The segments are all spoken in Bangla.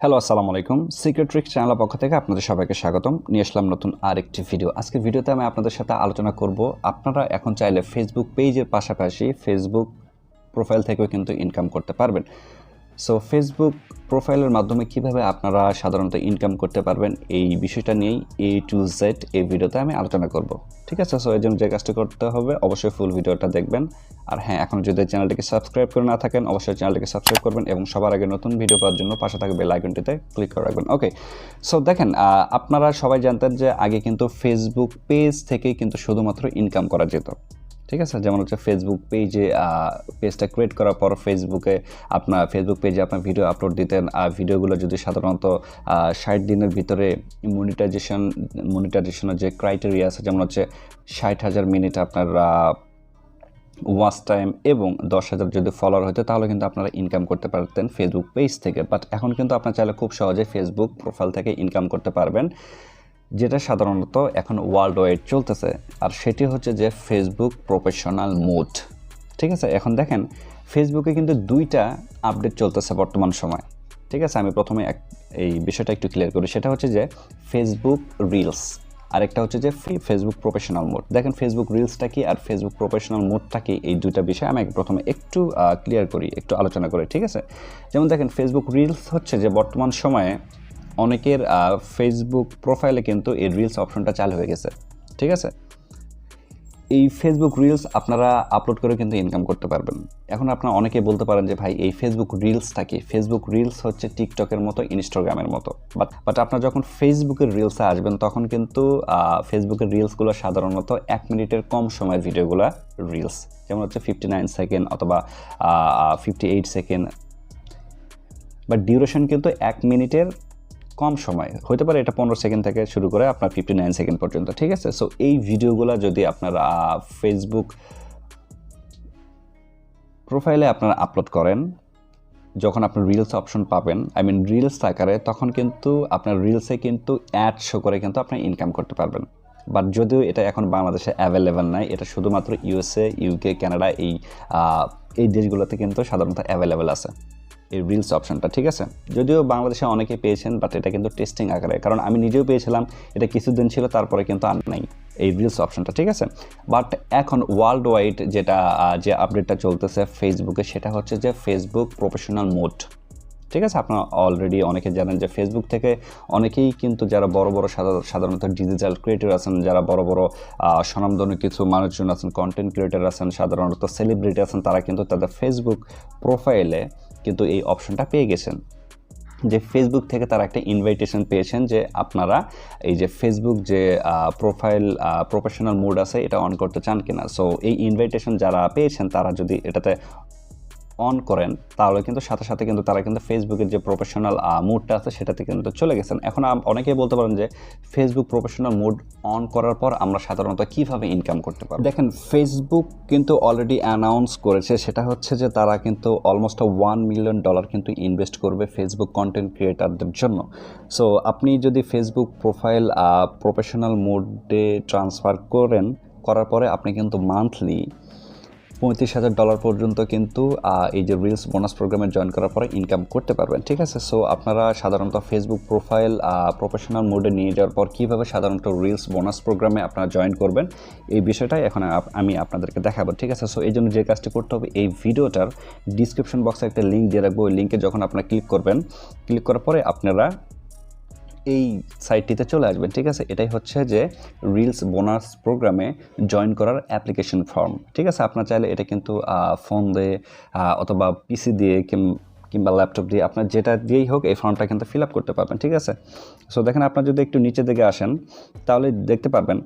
হ্যালো, আসসালামু আলাইকুম। সিক্রেট ট্রিক্স চ্যানেলের পক্ষ থেকে আপনাদের সবাইকে স্বাগতম। নিয়ে আসলাম নতুন আরেকটি ভিডিও। আজকের ভিডিওতে আমি আপনাদের সাথে আলোচনা করব, আপনারা এখন চাইলে ফেসবুক পেজের পাশাপাশি ফেসবুক প্রোফাইল থেকেও কিন্তু ইনকাম করতে পারবেন। সো ফেসবুক প্রোফাইলের মাধ্যমে কিভাবে আপনারা সাধারণত ইনকাম করতে পারবেন, এই বিষয়টা নিয়েই A to Z এই ভিডিওতে আমি আলোচনা করব। ঠিক আছে? সো এই জন্য যে কাজটি করতে হবে, অবশ্যই ফুল ভিডিওটা দেখবেন। আর হ্যাঁ, এখন যদি চ্যানেলটিকে সাবস্ক্রাইব করে না থাকেন, অবশ্যই চ্যানেলটিকে সাবস্ক্রাইব করবেন এবং সবার আগে নতুন ভিডিও পাওয়ার জন্য পাশে থাকা বেল আইকনটিতে ক্লিক করে রাখবেন। ওকে, সো দেখেন, আপনারা সবাই জানতেন যে আগে কিন্তু ফেসবুক পেজ থেকেই কিন্তু শুধুমাত্র ইনকাম করা যেত। ঠিক আছে? যেমন হচ্ছে ফেসবুক পেজে পেজটা ক্রিয়েট করার পর আপনার ফেসবুক পেজে আপনার ভিডিও আপলোড দিতেন। আর ভিডিওগুলো যদি সাধারণত 60 দিনের ভিতরে মনিটাইজেশনের যে ক্রাইটেরিয়া আছে, যেমন হচ্ছে 60,000 মিনিট আপনার ওয়াচ টাইম এবং 10,000 যদি ফলোয়ার হতো, তাহলে কিন্তু আপনারা ইনকাম করতে পারতেন ফেসবুক পেজ থেকে। বাট এখন কিন্তু আপনার চাইলে খুব সহজে ফেসবুক প্রোফাইল থেকে ইনকাম করতে পারবেন, যেটা সাধারণত এখন ওয়ার্ল্ড ওয়াইড চলতেছে। আর সেটি হচ্ছে যে ফেসবুক প্রফেশনাল মোড। ঠিক আছে? এখন দেখেন, ফেসবুকে কিন্তু দুইটা আপডেট চলতেছে বর্তমান সময়। ঠিক আছে? আমি প্রথমে এই বিষয়টা একটু ক্লিয়ার করি। সেটা হচ্ছে যে ফেসবুক রিলস, আরেকটা হচ্ছে যে ফেসবুক প্রফেশনাল মোড। দেখেন, ফেসবুক রিলসটা কি আর ফেসবুক প্রফেশনাল মোডটা কি, এই দুইটা বিষয় আমি প্রথমে একটু ক্লিয়ার করি, একটু আলোচনা করি। ঠিক আছে? যেমন দেখেন, ফেসবুক রিলস হচ্ছে যে বর্তমান সময়ে অনেকের ফেসবুক প্রোফাইলে কিন্তু এই রিলস অপশনটা চালু হয়ে গেছে। ঠিক আছে? এই ফেসবুক রিলস আপনারা আপলোড করে কিন্তু ইনকাম করতে পারবেন। এখন আপনারা অনেকে বলতে পারেন যে ভাই, এই ফেসবুক রিলসটা কি? ফেসবুক রিলস হচ্ছে টিকটকের মতো, ইনস্টাগ্রামের মতো। বাট আপনারা যখন ফেসবুকের রিলসে আসবেন, তখন কিন্তু ফেসবুকের রিলসগুলো সাধারণত 1 মিনিটের কম সময়ের ভিডিওগুলো রিলস, যেমন হচ্ছে 59 সেকেন্ড অথবা 58 সেকেন্ড, বাট ডিউরেশন কিন্তু 1 মিনিটের কম সময় হতে পারে। এটা 15 সেকেন্ড থেকে শুরু করে আপনার 59 সেকেন্ড পর্যন্ত। ঠিক আছে? সো এই ভিডিওগুলো যদি আপনারা ফেসবুক প্রোফাইলে আপনারা আপলোড করেন, যখন আপনার রিলস অপশন পাবেন, রিলস আকারে, তখন কিন্তু আপনার রিলসে কিন্তু অ্যাড শো করে কিন্তু আপনি ইনকাম করতে পারবেন। বাট যদিও এটা এখন বাংলাদেশে অ্যাভেলেবেল নাই, এটা শুধুমাত্র USA, UK, কানাডা এই দেশগুলোতে কিন্তু সাধারণত অ্যাভেলেবেল আছে এই রিলস অপশনটা। ঠিক আছে? যদিও বাংলাদেশে অনেকে পেয়েছেন, বাট এটা কিন্তু টেস্টিং আকারে, কারণ আমি নিজেও পেয়েছিলাম, এটা কিছুদিন ছিল, তারপরে কিন্তু আর নাই এই রিলস অপশনটা। ঠিক আছে? বাট এখন ওয়ার্ল্ড ওয়াইড যে আপডেটটা চলতেছে ফেসবুকে, সেটা হচ্ছে যে ফেসবুক প্রফেশনাল মোড। ঠিক আছে? আপনারা অলরেডি অনেকে জানেন যে ফেসবুক থেকে অনেকেই কিন্তু, যারা বড় বড় সাধারণত ডিজিটাল ক্রিয়েটর আছেন, যারা বড় বড় স্বনামধন্য কিছু মানুষজন আছেন, কন্টেন্ট ক্রিয়েটর আছেন, সাধারণত সেলিব্রিটি আছেন, তারা কিন্তু তাদের ফেসবুক প্রোফাইলে কিন্তু এই অপশনটা পেয়ে গেছেন, যে ফেসবুক থেকে তারা একটা ইনভাইটেশন পেয়েছেন যে আপনারা এই যে ফেসবুক যে প্রোফাইল প্রফেশনাল মোড আছে, এটা অন করতে চান কিনা। সো এই ইনভাইটেশন যারা পেয়েছেন, তারা যদি এটাতে অন করেন, তাহলে কিন্তু সাথে সাথে কিন্তু তারা কিন্তু ফেসবুকের যে প্রফেশনাল মোডটা আছে, সেটাতে কিন্তু চলে গেছেন। এখন অনেকেই বলতে পারেন যে ফেসবুক প্রফেশনাল মোড অন করার পর আমরা সাধারণত কিভাবে ইনকাম করতে পারব। দেখেন, ফেসবুক কিন্তু অলরেডি অ্যানাউন্স করেছে, সেটা হচ্ছে যে তারা কিন্তু অলমোস্ট $1 মিলিয়ন কিন্তু ইনভেস্ট করবে ফেসবুক কন্টেন্ট ক্রিয়েটারদের জন্য। সো আপনি যদি ফেসবুক প্রোফাইল প্রফেশনাল মোডে ট্রান্সফার করার পরে আপনি কিন্তু মান্থলি $35,000 পর্যন্ত কিন্তু এই যে রিলস বোনাস প্রোগ্রামে জয়েন করার পরে ইনকাম করতে পারবেন। ঠিক আছে? সো আপনারা সাধারণত ফেসবুক প্রোফাইল প্রফেশনাল মোডে নিয়ে যাওয়ার পর কীভাবে সাধারণত রিলস বোনাস প্রোগ্রামে আপনারা জয়েন করবেন, এই বিষয়টাই এখন আমি আপনাদেরকে দেখাবো। ঠিক আছে? সো এই জন্য যে কাজটি করতে হবে, এই ভিডিওটার ডিসক্রিপশন বক্সে একটা লিঙ্ক দিয়ে রাখবো। ওই লিঙ্কে যখন আপনারা ক্লিক করার পরে আপনারা এই সাইটটিতে চলে আসবেন। ঠিক আছে? এটাই হচ্ছে যে রিলস বোনাস প্রোগ্রামে জয়েন করার অ্যাপ্লিকেশন ফর্ম। ঠিক আছে? আপনার চাইলে এটা কিন্তু ফোন দিয়ে অথবা পিসি দিয়ে কিংবা ল্যাপটপ দিয়ে, আপনার যেটা দিয়েই হোক, এই ফর্মটা কিন্তু ফিল আপ করতে পারবেন। ঠিক আছে? সো দেখেন, আপনার যদি একটু নিচে দিকে আসেন, তাহলে দেখতে পারবেন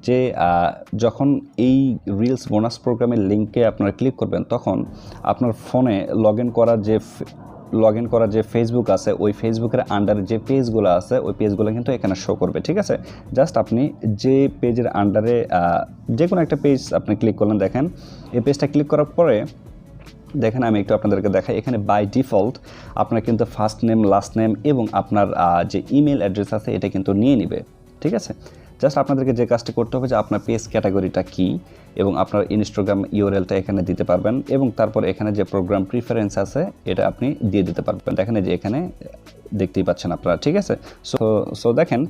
যে যখন এই রিলস বোনাস প্রোগ্রামের লিঙ্কে আপনারা ক্লিক করবেন, তখন আপনার ফোনে লগ ইন করা যে ফেসবুক আছে, ওই ফেসবুকের আন্ডারে যে পেজগুলো আছে, ওই পেজগুলো কিন্তু এখানে শো করবে। ঠিক আছে? জাস্ট আপনি যে পেজের আন্ডারে যে কোনো একটা পেজ আপনি ক্লিক করলেন, দেখেন এই পেজটা ক্লিক করার পরে দেখেন, আমি একটু আপনাদেরকে দেখাই। এখানে বাই ডিফল্ট আপনার কিন্তু ফার্স্ট নেম, লাস্ট নেম এবং আপনার যে ইমেল অ্যাড্রেস আছে, এটা কিন্তু নিয়ে নিবে। ঠিক আছে? জাস্ট আপনাদেরকে যে কাজটি করতে হবে যে আপনার পেজ ক্যাটাগরিটা কী এবং আপনার ইনস্টাগ্রাম ইউআরএলটা এখানে দিতে পারবেন, এবং তারপর এখানে যে প্রোগ্রাম প্রিফারেন্স আছে, এটা আপনি দিয়ে দিতে পারবেন। দেখেন যে এখানে দেখতেই পাচ্ছেন আপনারা, ঠিক আছে। সো দেখেন,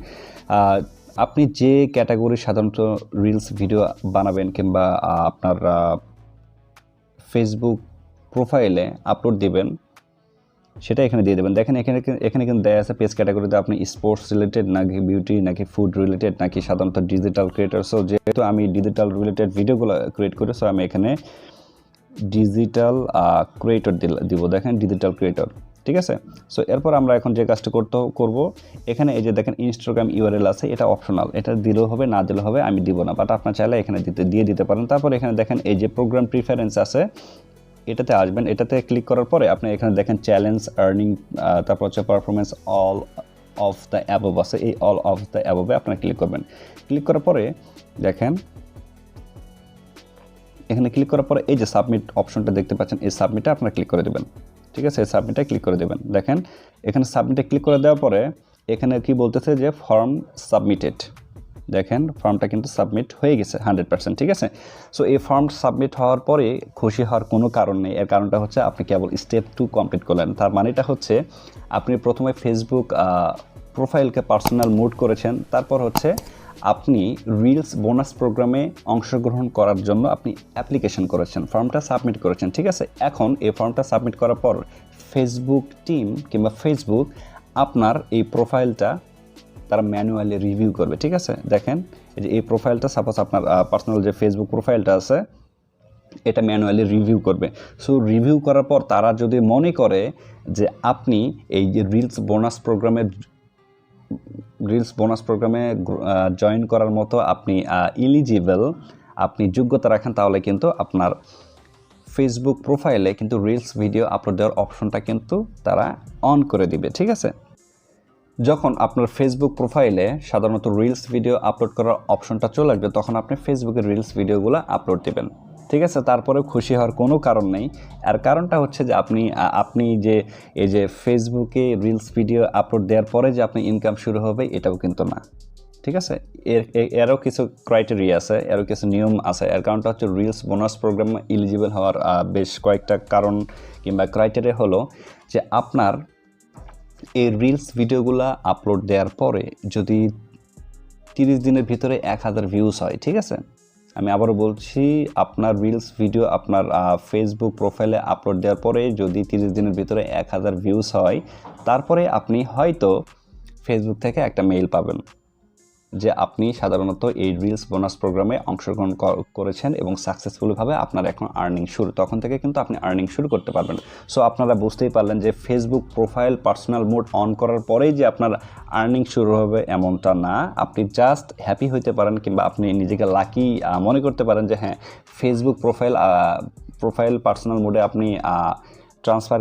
আপনি যে ক্যাটাগরি সাধারণত রিলস ভিডিও বানাবেন কিংবা আপনার ফেসবুক প্রোফাইলে আপলোড দিবেন, সেটা এখানে দিয়ে দেবেন। দেখেন এখানে কিন্তু দেয়া আছে পেজ ক্যাটাগরিতে আপনি স্পোর্টস রিলেটেড নাকি বিউটি নাকি ফুড রিলেটেড নাকি সাধারণত ডিজিটাল ক্রিয়েটর। সো যেহেতু আমি ডিজিটাল রিলেটেড ভিডিওগুলো ক্রিয়েট করি, সো আমি এখানে ডিজিটাল ক্রিয়েটর দিব। দেখেন ডিজিটাল ক্রিয়েটর, ঠিক আছে। সো এরপর আমরা এখন যে কাজটা করব, এখানে এই যে দেখেন ইনস্টাগ্রাম ইউআরএল আছে, এটা অপশনাল, এটা দিলেও হবে না দিলেও হবে, আমি দিব না, বাট আপনার চাইলে এখানে দিয়ে দিতে পারেন। তারপর এখানে দেখেন এই যে প্রোগ্রাম প্রিফারেন্স আছে, এটাতে আসবেন। এটাতে ক্লিক করার পরে আপনি এখানে দেখেন চ্যালেঞ্জ, আর্নিং, তারপর হচ্ছে performance, all of the above আছে, এই অল অফ দ্য অ্যাবভে আপনারা ক্লিক করবেন। ক্লিক করার পরে দেখেন এখানে ক্লিক করার পরে এই যে সাবমিট অপশনটা দেখতে পাচ্ছেন, এই সাবমিটে আপনারা ক্লিক করে দেবেন, ঠিক আছে। এই সাবমিটে ক্লিক করে দেবেন। দেখেন এখানে সাবমিটে ক্লিক করে দেওয়ার পরে এখানে কি বলতেছে যে ফর্ম সাবমিটেড। দেখেন ফর্মটা কিন্তু সাবমিট হয়ে গেছে 100%, ঠিক আছে। সো এই ফর্ম সাবমিট হওয়ার পরে খুশি হওয়ার কোনো কারণ নেই। এর কারণটা হচ্ছে আপনি কেবল স্টেপ 2 কমপ্লিট করলেন। তার মানেটা হচ্ছে আপনি প্রথমে ফেসবুক প্রোফাইলকে পার্সোনাল মোড করেছেন, তারপর হচ্ছে আপনি রিলস বোনাস প্রোগ্রামে অংশগ্রহণ করার জন্য আপনি অ্যাপ্লিকেশন করেছেন, ফর্মটা সাবমিট করেছেন, ঠিক আছে। এখন এই ফর্মটা সাবমিট করার পর ফেসবুক টিম কিংবা ফেসবুক আপনার এই প্রোফাইলটা তারা ম্যানুয়ালি রিভিউ করবে, ঠিক আছে। দেখেন এই যে এই প্রোফাইলটা, সাপোজ আপনার পার্সোনাল যে ফেসবুক প্রোফাইলটা আছে, এটা ম্যানুয়ালি রিভিউ করবে। সো রিভিউ করার পর তারা যদি মনে করে যে আপনি এই যে রিলস বোনাস প্রোগ্রামে জয়েন করার মতো আপনি ইলিজিবল, আপনি যোগ্যতা রাখেন, তাহলে কিন্তু আপনার ফেসবুক প্রোফাইলে কিন্তু রিলস ভিডিও আপলোড দেওয়ার অপশনটা কিন্তু তারা অন করে দিবে, ঠিক আছে। যখন আপনার ফেসবুক প্রোফাইলে সাধারণত রিলস ভিডিও আপলোড করার অপশনটা চলে আসবে, তখন আপনি ফেসবুকের রিলস ভিডিওগুলো আপলোড দেবেন, ঠিক আছে। তারপরেও খুশি হওয়ার কোনো কারণ নেই। আর কারণটা হচ্ছে যে আপনি যে এই যে ফেসবুকে রিলস ভিডিও আপলোড দেওয়ার পরে যে আপনি ইনকাম শুরু হবে, এটাও কিন্তু না, ঠিক আছে। এরও কিছু ক্রাইটেরিয়া আছে, এরও কিছু নিয়ম আছে। এর কারণটা হচ্ছে রিলস বোনাস প্রোগ্রাম এলিজিবল হওয়ার বেশ কয়েকটা কারণ কিংবা ক্রাইটেরিয়া হলো যে আপনার এই রিলস ভিডিওগুলো আপলোড দেওয়ার পরে যদি 30 দিনের ভিতরে 1000 ভিউজ হয়, ঠিক আছে। আমি আবারও বলছি, আপনার রিলস ভিডিও আপনার ফেসবুক প্রোফাইলে আপলোড দেওয়ার পরে যদি 30 দিনের ভিতরে 1000 ভিউজ হয়, তারপরে আপনি হয়তো ফেসবুক থেকে একটা মেইল পাবেন যে আপনি সাধারণত এই রিলস বোনাস প্রোগ্রামে অংশগ্রহণ করেছেন এবং সাকসেসফুলভাবে আপনার এখন আর্নিং শুরু, তখন থেকে কিন্তু আপনি আর্নিং শুরু করতে পারবেন। সো আপনারা বুঝতেই পারলেন যে Facebook profile personal mode on করার পরেই যে আপনার আর্নিং শুরু হবে এমনটা না। আপনি জাস্ট হ্যাপি হইতে পারেন কিংবা আপনি নিজেকে লাকি মনে করতে পারেন যে হ্যাঁ, ফেসবুক প্রোফাইল পার্সোনাল মোডে আপনি ট্রান্সফার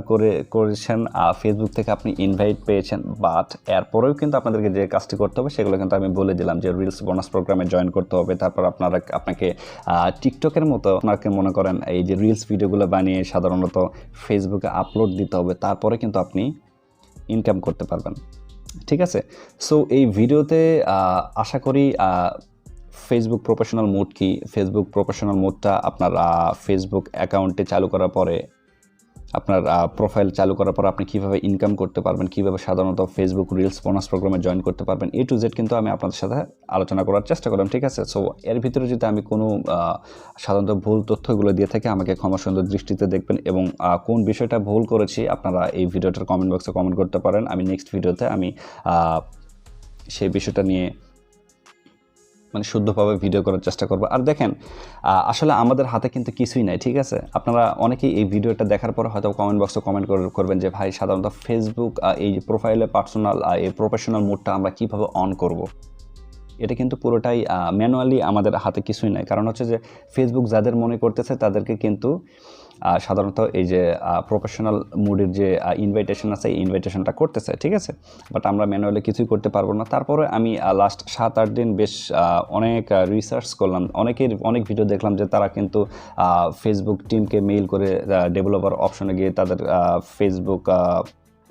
করেছেন, ফেসবুক থেকে আপনি ইনভাইট পেয়েছেন। বাট এরপরেও কিন্তু আপনাদেরকে যে কাজটি করতে হবে সেগুলো কিন্তু আমি বলে দিলাম, যে রিলস বোনাস প্রোগ্রামে জয়েন করতে হবে। তারপর আপনাকে টিকটকের মতো আপনাকে মনে করেন এই যে রিলস ভিডিওগুলো বানিয়ে সাধারণত ফেসবুকে আপলোড দিতে হবে, তারপরে কিন্তু আপনি ইনকাম করতে পারবেন, ঠিক আছে। সো এই ভিডিওতে আশা করি ফেসবুক প্রফেশনাল মোড কি, ফেসবুক প্রফেশনাল মোডটা আপনার ফেসবুক অ্যাকাউন্টে চালু করার পরে, আপনার প্রোফাইল চালু করার পর আপনি কীভাবে ইনকাম করতে পারবেন, কীভাবে সাধারণত ফেসবুক রিলস বোনাস প্রোগ্রামে জয়েন করতে পারবেন, A to Z কিন্তু আমি আপনাদের সাথে আলোচনা করার চেষ্টা করলাম, ঠিক আছে। সো এর ভিতরে যদি আমি কোনো সাধারণত ভুল তথ্যগুলো দিয়ে থাকি, আমাকে ক্ষমা সুন্দর দৃষ্টিতে দেখবেন, এবং কোন বিষয়টা ভুল করেছি আপনারা এই ভিডিওটার কমেন্ট বক্সে কমেন্ট করতে পারেন। আমি নেক্সট ভিডিওতে আমি সেই বিষয়টা নিয়ে মানে শুদ্ধভাবে ভিডিও করার চেষ্টা করবো। আর দেখেন, আসলে আমাদের হাতে কিন্তু কিছুই নাই, ঠিক আছে। আপনারা অনেকেই এই ভিডিওটা দেখার পরে হয়তো কমেন্ট বক্সে কমেন্ট করবেন যে ভাই সাধারণত ফেসবুক এই যে প্রোফাইলে এই প্রফেশনাল মোডটা আমরা কীভাবে অন করব। এটা কিন্তু পুরোটাই ম্যানুয়ালি, আমাদের হাতে কিছুই নাই। কারণ হচ্ছে যে ফেসবুক যাদের মনে করতেছে তাদেরকে কিন্তু সাধারণত এই যে প্রফেশনাল মুডের যে ইনভাইটেশন আছে, এই ইনভাইটেশনটা করতেছে, ঠিক আছে। বাট আমরা ম্যানুয়ালি কিছুই করতে পারবো না। তারপরে আমি লাস্ট 7-8 দিন বেশ অনেক রিসার্চ করলাম, অনেক ভিডিও দেখলাম যে তারা কিন্তু ফেসবুক টিমকে মেইল করে ডেভেলপার অপশনে গিয়ে তাদের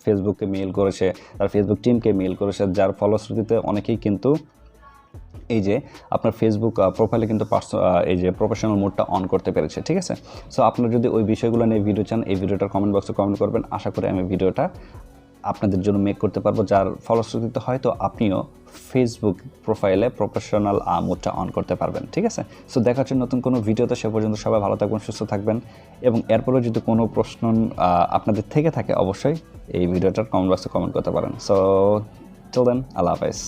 ফেসবুককে মেইল করেছে, তার ফেসবুক টিমকে মেইল করেছে, যার ফলশ্রুতিতে অনেকেই কিন্তু এই যে আপনার ফেসবুক প্রোফাইলে কিন্তু এই যে প্রফেশনাল মোডটা অন করতে পেরেছে, ঠিক আছে। সো আপনারা যদি ওই বিষয়গুলো নিয়ে ভিডিও চান, এই ভিডিওটার কমেন্ট বক্সে কমেন্ট করবেন। আশা করি আমি ভিডিওটা আপনাদের জন্য মেক করতে পারবো, যার ফলশ্রুতিতে হয়তো আপনিও ফেসবুক প্রোফাইলে প্রফেশনাল মোডটা অন করতে পারবেন। ঠিক আছে, সো দেখা হচ্ছে নতুন কোনো ভিডিওতে। সে পর্যন্ত সবাই ভালো থাকবেন, সুস্থ থাকবেন, এবং এরপরেও যদি কোনো প্রশ্ন আপনাদের থেকে থাকে অবশ্যই এই ভিডিওটার কমেন্ট বক্সে কমেন্ট করতে পারেন। সো টিল দেন, আল্লাহ হাফেজ।